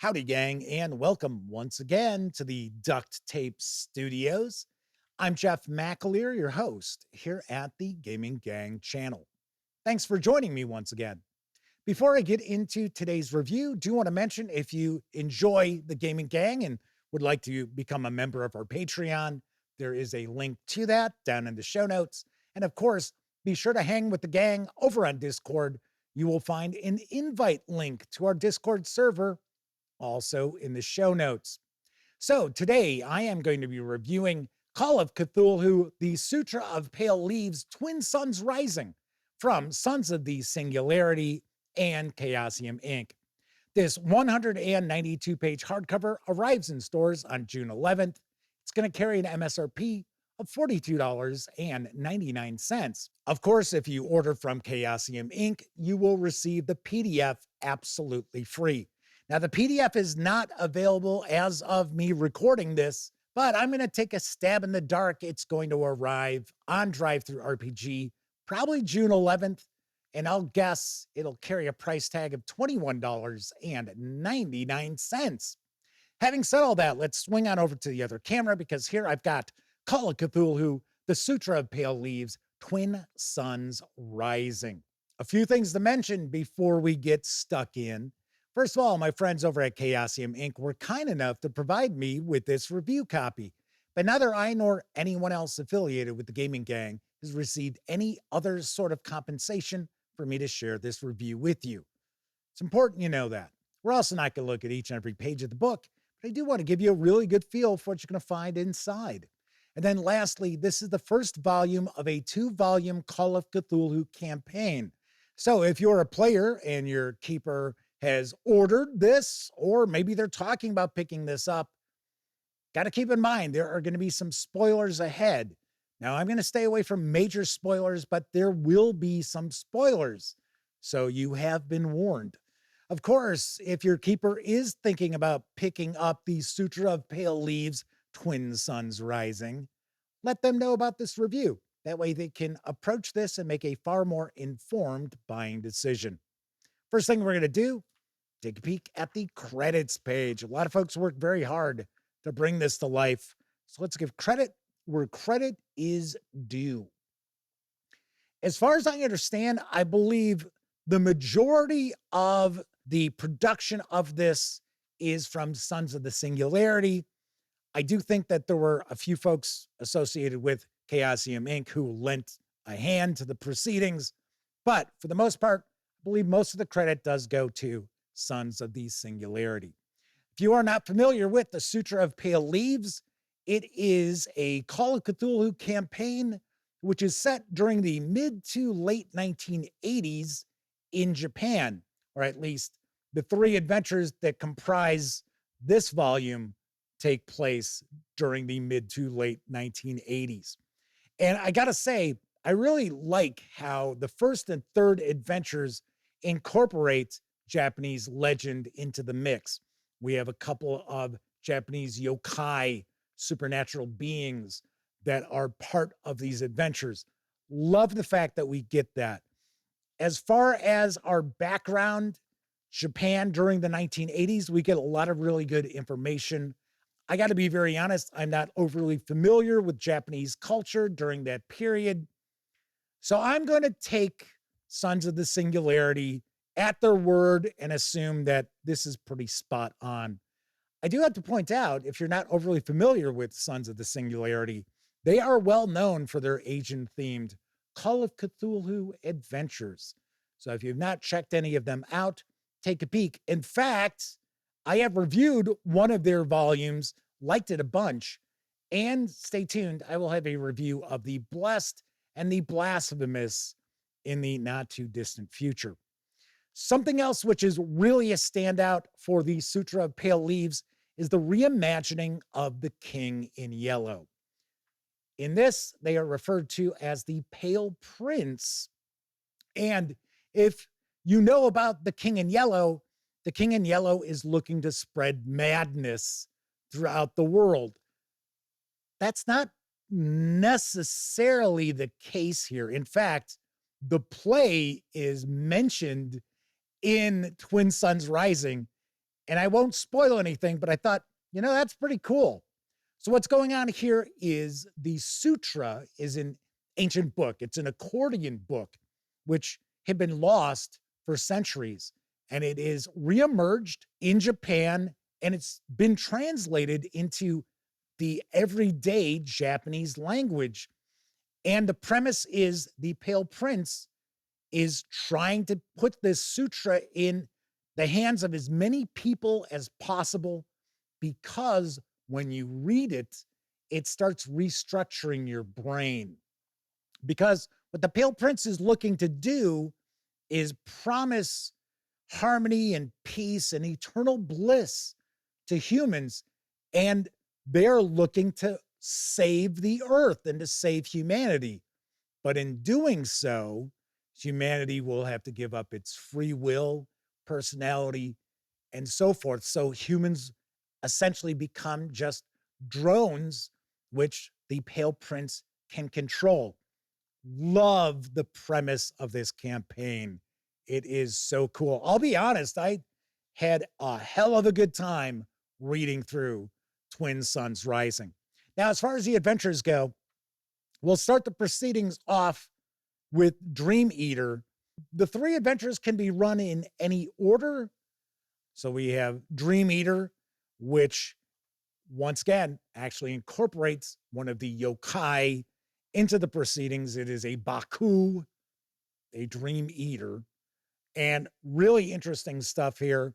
Howdy, gang, and welcome once again to the Duct Tape Studios. I'm Jeff McAleer, your host here at the Gaming Gang channel. Thanks for joining me once again. Before I get into today's review, do want to mention if you enjoy the Gaming Gang and would like to become a member of our Patreon, there is a link to that down in the show notes. And of course, be sure to hang with the gang over on Discord. You will find an invite link to our Discord server also in the show notes. So today I am going to be reviewing Call of Cthulhu, the Sutra of Pale Leaves, Twin Suns Rising from Sons of the Singularity and Chaosium Inc. This 192-page hardcover arrives in stores on June 11th. It's going to carry an MSRP of $42.99. Of course, if you order from Chaosium Inc., you will receive the PDF absolutely free. Now, the PDF is not available as of me recording this, but I'm going to take a stab in the dark. It's going to arrive on DriveThruRPG, probably June 11th, and I'll guess it'll carry a price tag of $21.99. Having said all that, let's swing on over to the other camera because here I've got Call of Cthulhu, the Sutra of Pale Leaves, Twin Suns Rising. A few things to mention before we get stuck in. First of all, my friends over at Chaosium Inc. were kind enough to provide me with this review copy, but neither I nor anyone else affiliated with the Gaming Gang has received any other sort of compensation for me to share this review with you. It's important you know that. We're also not going to look at each and every page of the book, but I do want to give you a really good feel for what you're going to find inside. And then lastly, this is the first volume of a 2-volume Call of Cthulhu campaign. So if you're a player and your keeper has ordered this, or maybe they're talking about picking this up, got to keep in mind there are going to be some spoilers ahead. Now, I'm going to stay away from major spoilers, but there will be some spoilers, so you have been warned. Of course, if your keeper is thinking about picking up the Sutra of Pale Leaves, Twin Suns Rising, let them know about this review. That way they can approach this and make a far more informed buying decision. First thing we're going to do, take a peek at the credits page. A lot of folks worked very hard to bring this to life. So let's give credit where credit is due. As far as I understand, I believe the majority of the production of this is from Sons of the Singularity. I do think that there were a few folks associated with Chaosium Inc. who lent a hand to the proceedings, but for the most part, I believe most of the credit does go to Sons of the Singularity. If you are not familiar with the Sutra of Pale Leaves, it is a Call of Cthulhu campaign which is set during the mid to late 1980s in Japan, or at least the 3 adventures that comprise this volume take place during the mid to late 1980s. And I gotta say, I really like how the first and third adventures incorporate Japanese legend into the mix. We have a couple of Japanese yokai, supernatural beings that are part of these adventures. Love the fact that we get that. As far as our background, Japan during the 1980s, we get a lot of really good information. I got to be very honest, I'm not overly familiar with Japanese culture during that period. So I'm going to take Sons of the Singularity at their word and assume that this is pretty spot on. I do have to point out, if you're not overly familiar with Sons of the Singularity, they are well known for their Asian-themed Call of Cthulhu adventures. So if you've not checked any of them out, take a peek. In fact, I have reviewed one of their volumes, liked it a bunch, and stay tuned, I will have a review of the Blessed and the Blasphemous in the not-too-distant future. Something else which is really a standout for the Sutra of Pale Leaves is the reimagining of the King in Yellow. In this, they are referred to as the Pale Prince. And if you know about the King in Yellow is looking to spread madness throughout the world. That's not necessarily the case here. In fact, the play is mentioned in Twin Suns Rising And I won't spoil anything, but I thought, that's pretty cool. So what's going on here is the Sutra is an ancient book. It's an accordion book, which had been lost for centuries. And it is reemerged in Japan, and it's been translated into the everyday Japanese language. And the premise is the Pale Prince is trying to put this sutra in the hands of as many people as possible, because when you read it, it starts restructuring your brain. Because what the Pale Prince is looking to do is promise harmony and peace and eternal bliss to humans. And they're looking to save the earth and to save humanity. But in doing so, humanity will have to give up its free will, personality, and so forth. So humans essentially become just drones, which the Pale Prince can control. Love the premise of this campaign. It is so cool. I'll be honest, I had a hell of a good time reading through Twin Suns Rising. Now, as far as the adventures go, we'll start the proceedings off with Dream Eater. The 3 adventures can be run in any order. So we have Dream Eater, which once again actually incorporates one of the yokai into the proceedings. It is a Baku, a Dream Eater, and really interesting stuff here.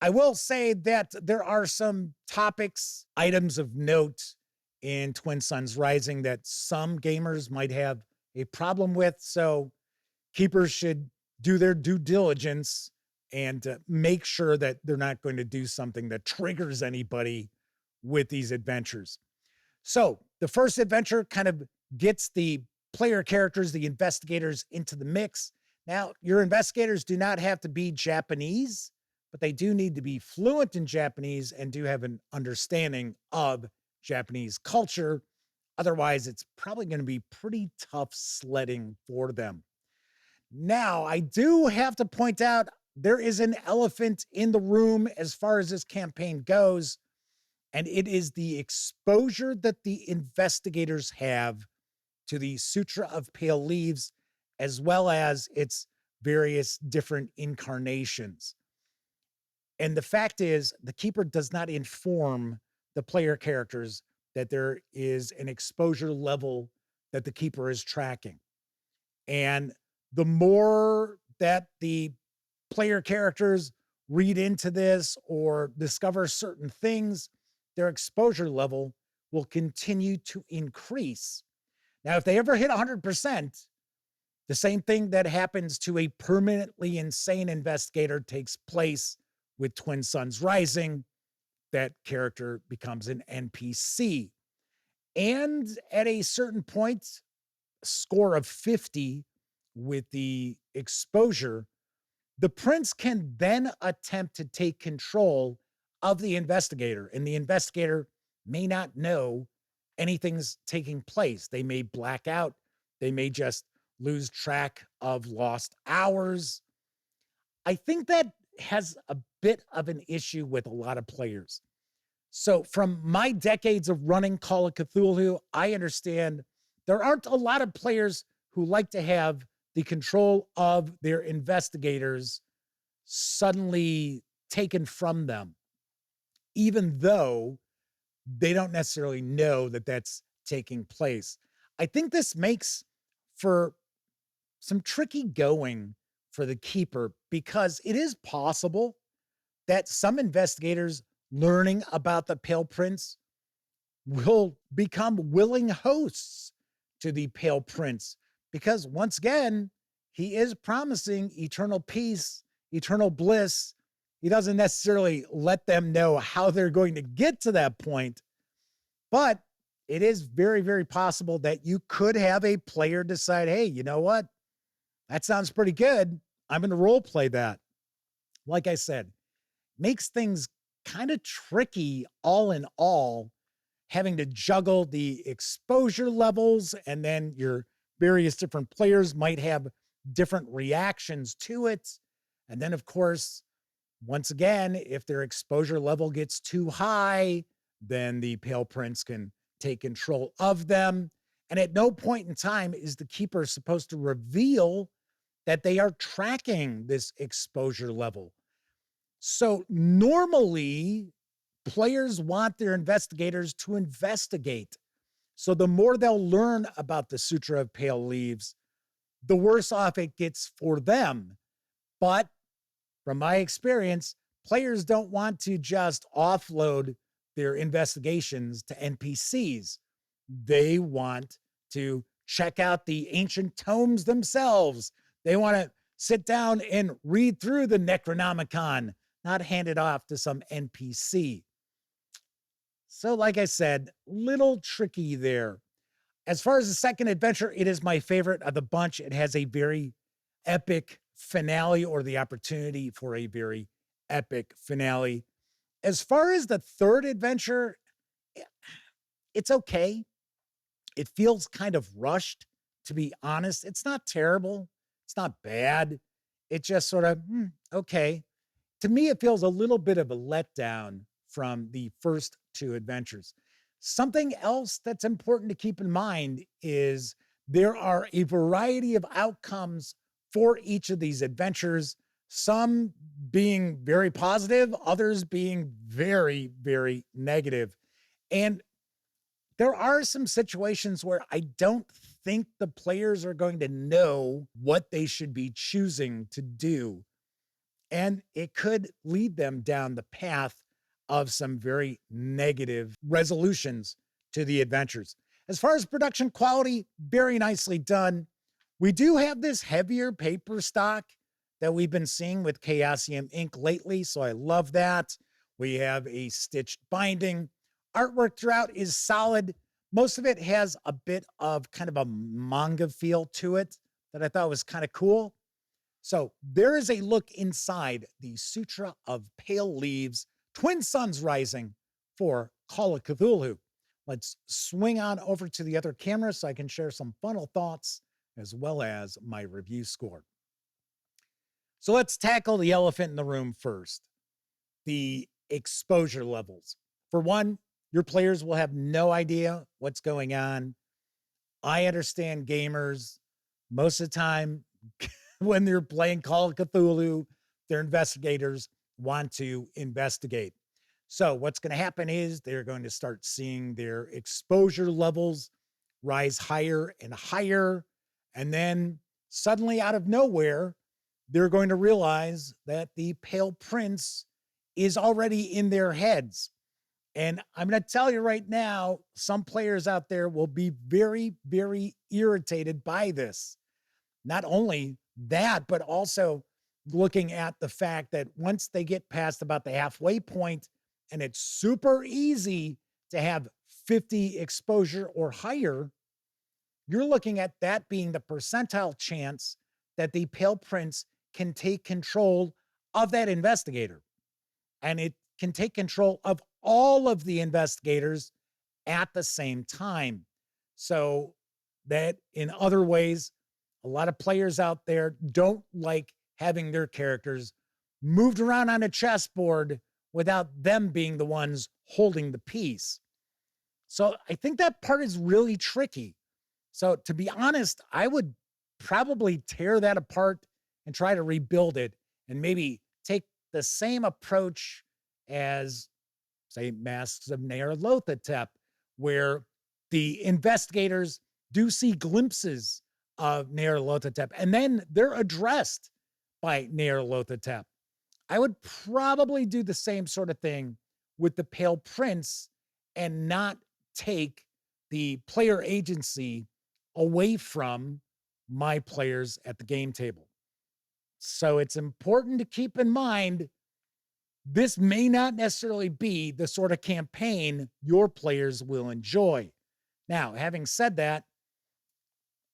I will say that there are some topics, items of note in Twin Suns Rising that some gamers might have a problem with. So keepers should do their due diligence and make sure that they're not going to do something that triggers anybody with these adventures. So the first adventure kind of gets the player characters, the investigators, into the mix. Now, your investigators do not have to be Japanese, but they do need to be fluent in Japanese and do have an understanding of Japanese culture. Otherwise, it's probably going to be pretty tough sledding for them. Now, I do have to point out there is an elephant in the room as far as this campaign goes, and it is the exposure that the investigators have to the Sutra of Pale Leaves, as well as its various different incarnations. And the fact is, the keeper does not inform the player characters that there is an exposure level that the keeper is tracking. And the more that the player characters read into this or discover certain things, their exposure level will continue to increase. Now, if they ever hit 100%, the same thing that happens to a permanently insane investigator takes place with Twin Suns Rising. That character becomes an NPC. And at a certain point, a score of 50 with the exposure, the prince can then attempt to take control of the investigator, and the investigator may not know anything's taking place. They may black out. They may just lose track of lost hours. I think that has a bit of an issue with a lot of players. So from my decades of running Call of Cthulhu, I understand there aren't a lot of players who like to have the control of their investigators suddenly taken from them, even though they don't necessarily know that that's taking place. I think this makes for some tricky going for the keeper, because it is possible that some investigators learning about the Pale Prince will become willing hosts to the Pale Prince, because once again, he is promising eternal peace, eternal bliss. He doesn't necessarily let them know how they're going to get to that point, but it is very, very possible that you could have a player decide, hey, you know what? That sounds pretty good. I'm going to role play that. Like I said, makes things kind of tricky all in all, having to juggle the exposure levels, and then your various different players might have different reactions to it. And then, of course, Once again, if their exposure level gets too high, then the Pale Prince can take control of them. And at no point in time is the keeper supposed to reveal that they are tracking this exposure level. So normally, players want their investigators to investigate. So the more they'll learn about the Sutra of Pale Leaves, the worse off it gets for them. But from my experience, players don't want to just offload their investigations to NPCs. They want to check out the ancient tomes themselves. They want to sit down and read through the Necronomicon, not hand it off to some NPC. So, like I said, little tricky there. As far as the second adventure, it is my favorite of the bunch. It has a very epic finale, or the opportunity for a very epic finale. As far as the third adventure, it's okay. It feels kind of rushed, to be honest. It's not terrible. It's not bad. It just sort of, okay. To me, it feels a little bit of a letdown from the first two adventures. Something else that's important to keep in mind is there are a variety of outcomes for each of these adventures, some being very positive, others being very, very negative. And there are some situations where I don't think the players are going to know what they should be choosing to do. And it could lead them down the path of some very negative resolutions to the adventures. As far as production quality, very nicely done. We do have this heavier paper stock that we've been seeing with Chaosium Inc. lately, so I love that. We have a stitched binding. Artwork throughout is solid. Most of it has a bit of kind of a manga feel to it that I thought was kind of cool. So there is a look inside the Sutra of Pale Leaves, Twin Suns Rising for Call of Cthulhu. Let's swing on over to the other camera so I can share some final thoughts as well as my review score. So let's tackle the elephant in the room first, the exposure levels. For one, your players will have no idea what's going on. I understand gamers most of the time when they're playing Call of Cthulhu, their investigators want to investigate. So what's going to happen is they're going to start seeing their exposure levels rise higher and higher. And then suddenly out of nowhere, they're going to realize that the Pale Prince is already in their heads. And I'm going to tell you right now, some players out there will be very, very irritated by this. Not only that, but also looking at the fact that once they get past about the halfway point, and it's super easy to have 50 exposure or higher, you're looking at that being the percentile chance that the Pale Prince can take control of that investigator. And it can take control of all of the investigators at the same time. So that in other ways, a lot of players out there don't like having their characters moved around on a chessboard without them being the ones holding the piece. So I think that part is really tricky. So to be honest, I would probably tear that apart and try to rebuild it and maybe take the same approach as, say, Masks of Nyarlathotep, where the investigators do see glimpses of Nyarlathotep, and then they're addressed by Nyarlathotep. I would probably do the same sort of thing with the Pale Prince and not take the player agency away from my players at the game table. So it's important to keep in mind this may not necessarily be the sort of campaign your players will enjoy. Now, having said that,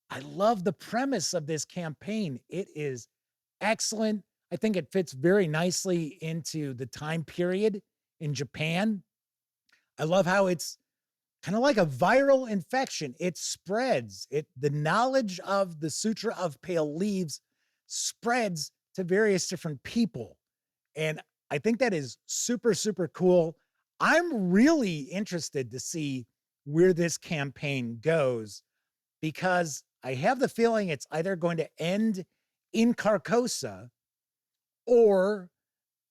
I love the premise of this campaign. It is excellent. I think it fits very nicely into the time period in Japan. I love how it's kind of like a viral infection. It spreads. The knowledge of the Sutra of Pale Leaves spreads to various different people. And I think that is super, super cool. I'm really interested to see where this campaign goes because I have the feeling it's either going to end in Carcosa or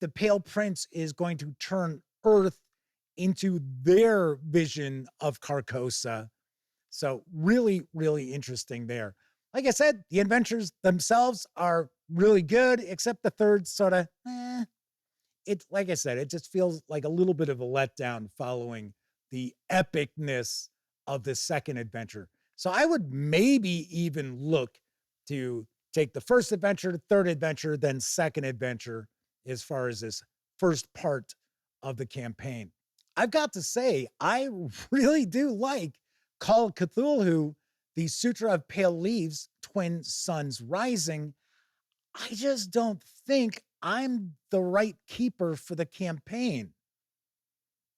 the Pale Prince is going to turn Earth into their vision of Carcosa. So really, really interesting there. Like I said, the adventures themselves are really good, except the third sort of, it, like I said, it just feels like a little bit of a letdown following the epicness of the second adventure. So I would maybe even look to take the first adventure, third adventure, then second adventure as far as this first part of the campaign. I've got to say, I really do like Call of Cthulhu, the Sutra of Pale Leaves, Twin Suns Rising. I just don't think I'm the right keeper for the campaign.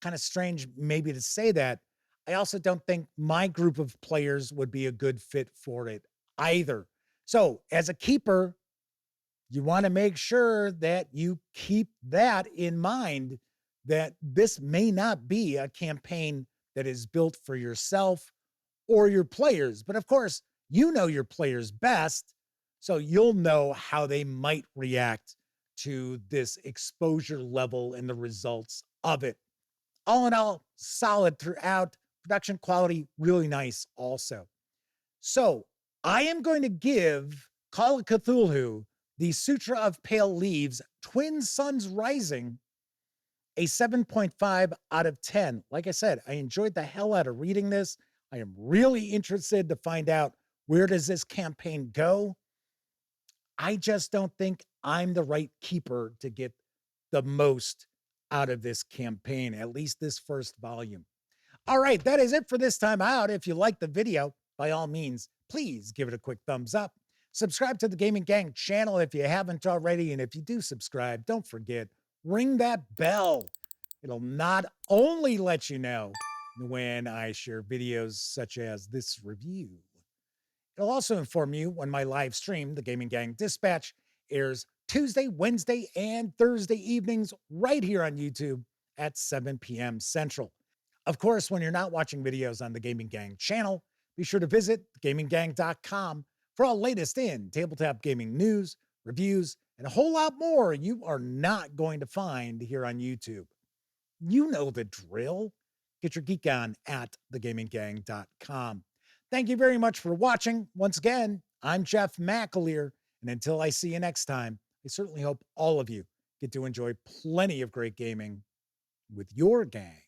Kind of strange, maybe, to say that. I also don't think my group of players would be a good fit for it either. So, as a keeper, you want to make sure that you keep that in mind, that this may not be a campaign that is built for yourself or your players. But of course, you know your players best, so you'll know how they might react to this exposure level and the results of it. All in all, solid throughout. Production quality, really nice also. So I am going to give Call of Cthulhu, the Sutra of Pale Leaves, Twin Suns Rising, a 7.5 out of 10. Like I said, I enjoyed the hell out of reading this. I am really interested to find out, where does this campaign go? I just don't think I'm the right keeper to get the most out of this campaign, at least this first volume. All right, that is it for this time out. If you liked the video, by all means, please give it a quick thumbs up. Subscribe to the Gaming Gang channel if you haven't already. And if you do subscribe, don't forget, ring that bell. It'll not only let you know when I share videos such as this review, it'll also inform you when my live stream, the Gaming Gang Dispatch, airs Tuesday, Wednesday, and Thursday evenings right here on YouTube at 7 p.m. Central. Of course, when you're not watching videos on the Gaming Gang channel, be sure to visit gaminggang.com for all latest in tabletop gaming news, reviews, and a whole lot more you are not going to find here on YouTube. You know the drill. Get your geek on at thegaminggang.com. Thank you very much for watching. Once again, I'm Jeff McAleer, and until I see you next time, I certainly hope all of you get to enjoy plenty of great gaming with your gang.